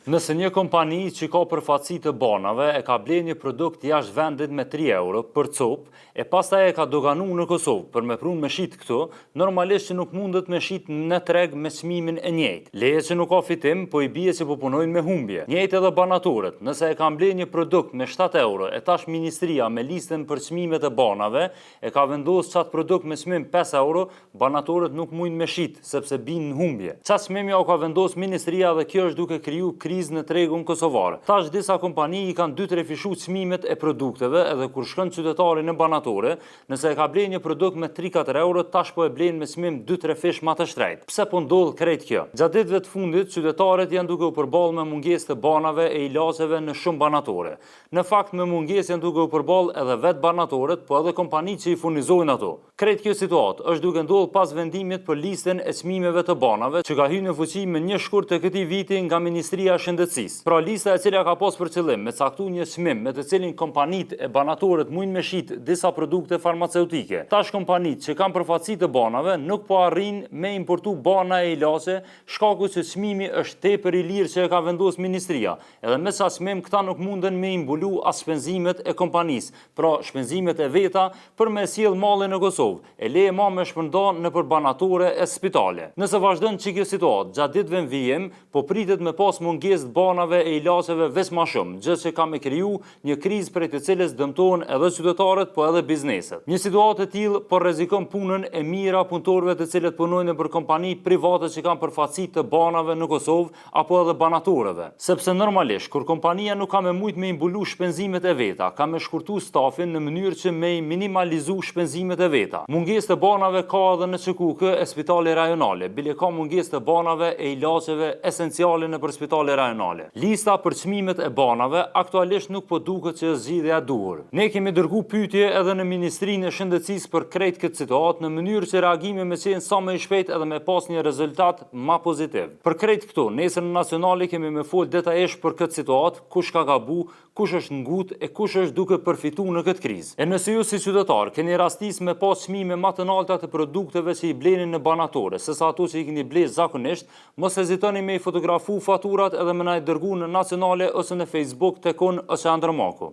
Nëse një kompani që ka përfaqësi të banave e ka bler një produkt jashtë vendit me 3 euro për copë, e pastaj e ka doganu në Kosovë për me prun me shit këtu, normalisht që nuk mundet me shit në treg me çmimin e njëjtë. Leje që nuk ka fitim, po i bie që po punojnë me humbje. Njëjtë edhe banatorët, nëse e kanë bler një produkt me 7 euro, e tash ministria me listën për çmimet e banave e ka vendosur çat produkt me çmim 5 euro, banatorët nuk mujnë me shit sepse bin në humbje. Çat çmimi u ka vendosur ministria dhe kjo është duke kriju krizë në tregun kosovar. Tash disa kompani i kanë 2-3 fishu çmimet e produkteve edhe kur shkon qytetari në banatore, nëse e ka bler një produkt me 3-4 euro, tash po e blen me çmim 2-3 fish më të shtrejt. Pse po ndodh krejt kjo? Gjatë ditëve të fundit, qytetarët janë duke u përballë me mungesë të banave e ilaceve në shumë banatore. Në fakt me mungesë janë duke u përballë edhe vetë banatorët, po edhe kompanitë që i furnizojnë ato. Krejt kjo situatë është duke ndodhur pas vendimit për listën e çmimeve të banave që ka hyrë në fuqi me 1 shkurt të këtij viti nga Ministria e Shëndetësisë. Pra lista e cila ka pas për qëllim me caktuar një çmim me të cilin kompanitë e banatorët mujnë me shit disa produkte farmaceutike. Tash kompanitë që kanë përfaqësi të banave nuk po arrin me importu bana e ilaçe, shkaku që çmimi është tepër i lirë që e ka vendosur ministria. Edhe me sa çmim këta nuk munden me imbulu as shpenzimet e kompanisë, pra shpenzimet e veta për me sjell mallin në Kosovë. E leje ma me shpërndan në për banatore e spitale. Nëse vazhdon që kjo situatë, gjatë ditëve në vijim, po pritet me pas mungesë banave e ilaceve veç ma shumë, gjë që ka me kriju një krizë prej të cilës dëmtohen edhe qytetarët, po edhe bizneset. Një situatë e tillë po rrezikon punën e mira punëtorëve të cilët punojnë për kompani private që kanë përfaqësi të banave në Kosovë apo edhe banatorëve. Sepse normalisht kur kompania nuk ka me mujt me imbulu shpenzimet e veta, ka me shkurtu stafin në mënyrë që me minimalizu shpenzimet e veta. Mungesë të banave ka edhe në QKK e spitale rajonale, bile ka mungesë të banave e ilaceve esenciale në për spitale rajonale. Lista për çmimet e banave aktualisht nuk po duket që është zgjidhja e duhur. Ne kemi dërguar pyetje edhe në Ministrinë e Shëndetësisë për krejt këtë situatë në mënyrë që reagimi me qenë sa më i shpejt edhe me pas një rezultat më pozitiv. Për krejt këto, nesër në Nacionale kemi me fol detajisht për këtë situatë, kush ka gabu, kush është ngut e kush është duke përfituar në këtë krizë. E nëse ju si qytetar keni rastis me pas çmime më të larta të produkteve që i bleni në banatore, sesa ato që i keni bler zakonisht, mos hezitoni me i fotografu faturat edhe me na i dërgu në Nacionale ose në Facebook tekon ose Andromaku.